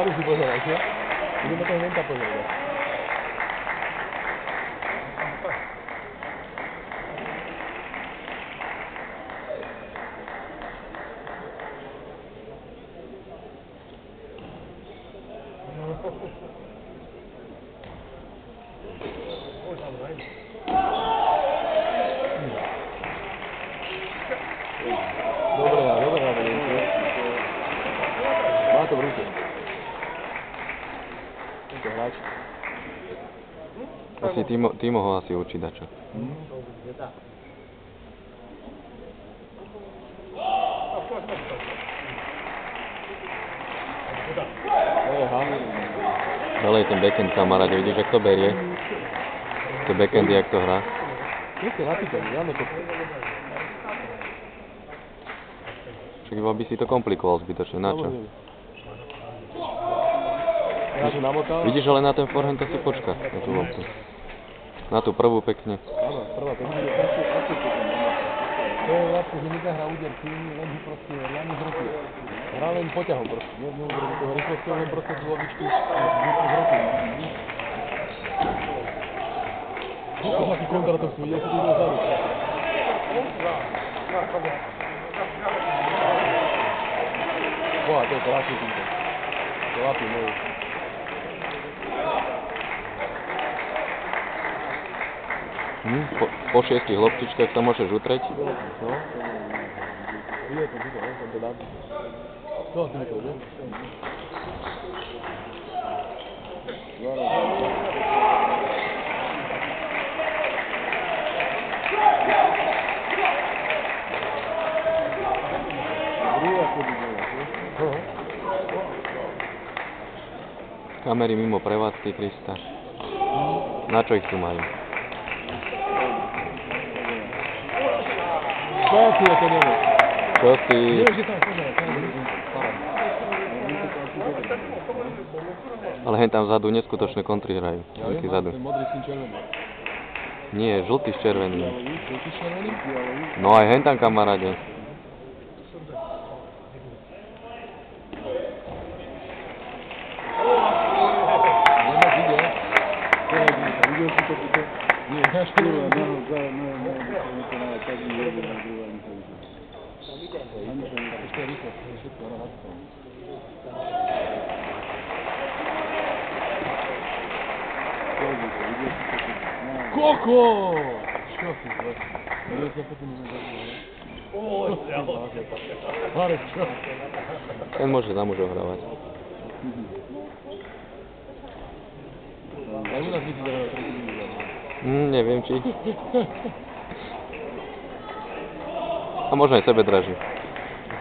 vzadu si pozerajte. Ideme toho Henta pozerať. Dobrá, má to v ruke. Tento hráč. Asi Timo ho asi učí dačo. Dalej ten backhand, kamaráde, vidíš, jak to berie? To backhand, jak to hrá? Nie ste napýtaní, dáme to. Však iba by si to komplikoval zbytočne, na čo? Ja to namotal. Vidíš, ale na ten forehand to si počka, na tú loptu. Na tú prvú pekne. Áno, prvá pekne. To je vlastne, že nezahrá úder tým, len ho proste riadne zrotuje. Hrá len poťahom proste, neudrží do toho rýchlosťou, len proste tú lovičku zrotuje. To taký kontra to chcú, ide si tu dozadu. Boha, to je krásny týmto. To lapí moju. Po 6 loptičkách sa môžeš utreť. No. Ide to dám. To asi mi to ide. Kamery mimo prevádzky, Krista. Na čo ich tu majú? Čo si to neviem? Čo si... Ale hen tam vzadu neskutočné kontry hrajú. Ja viem, Vzadu. ten modrý s tým červeným. Nie, žltý s červeným. Žltý s červeným? No aj hen tam, kamaráde. Koko! Čo si zle? Kde sa potom nezabúva? Marek, čo? Ten môže tam už ohrávať. Aj u nás myslí, že hráva tretí minút. Neviem či. A možno aj sebe draží.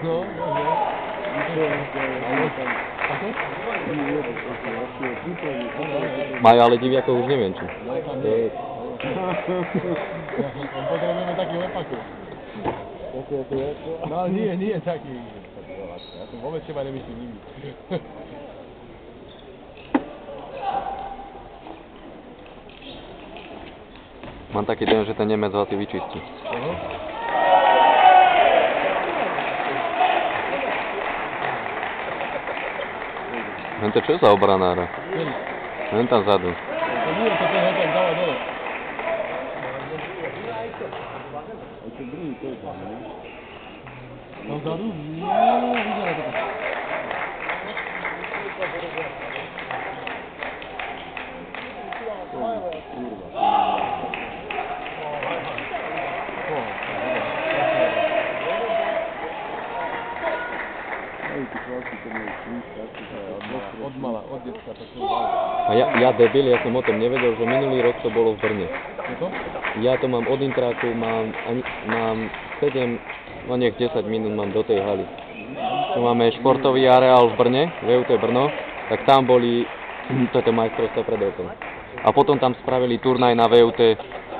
No, možno. Majú ale diviakov už neviem či. Potrebujeme takých lepakov. No nie taký. Ja som vôbec teba nemyslím nimi. Mám taký ten, že ten Nemec ho asi vyčistí. Len to čo za obranára? Len tam vzadu. To nie, to ten tak dáva dole. Tam vzadu? Vyzerá to tak. Od detska to sú A ja debil, ja som o tom nevedel, že minulý rok to bolo v Brne. to? Ja to mám od intráku, mám 7, no nech 10 minút mám do tej haly. Tu máme športový areál v Brne, VUT Brno, tak tam boli, toto majstrovstvá pred rokom. A potom tam spravili turnaj na VUT,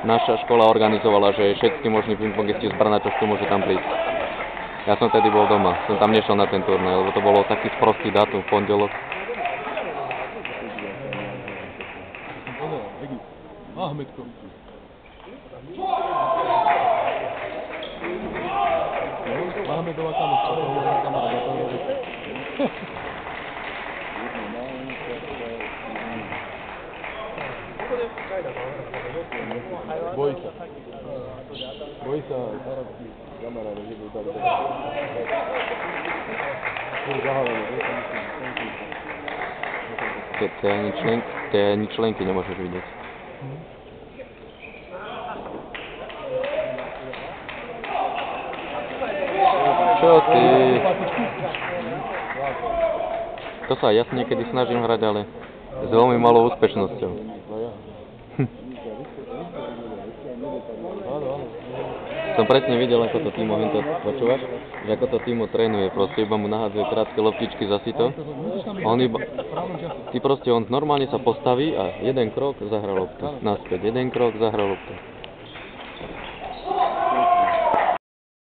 naša škola organizovala, že všetky možní pingpongisti z Brna, čo môžu tam prísť. Ja som tedy bol doma, som tam nešiel na ten turnaj, lebo to bolo taký sprostý dátum v pondelok. Ahmedko. Ahmedová kamoška, to hovorí kamarád, ja to hovorí. Bojí sa. Bojí sa arabský kamarád, že by dali tak. Sú zahálené, že sa myslím. Tie ani členky nemôžeš vidieť. Čo ty? To sa ja niekedy snažím hrať, ale s veľmi malou úspešnosťou. No ja. Áno, áno. Som presne videl, ako to Timo hento, počúvaš? Že ako to Timo trénuje, proste iba mu nahádzuje krátke loptičky za sito. On iba, on normálne sa postaví a jeden krok zahra loptu, naspäť, jeden krok zahra loptu.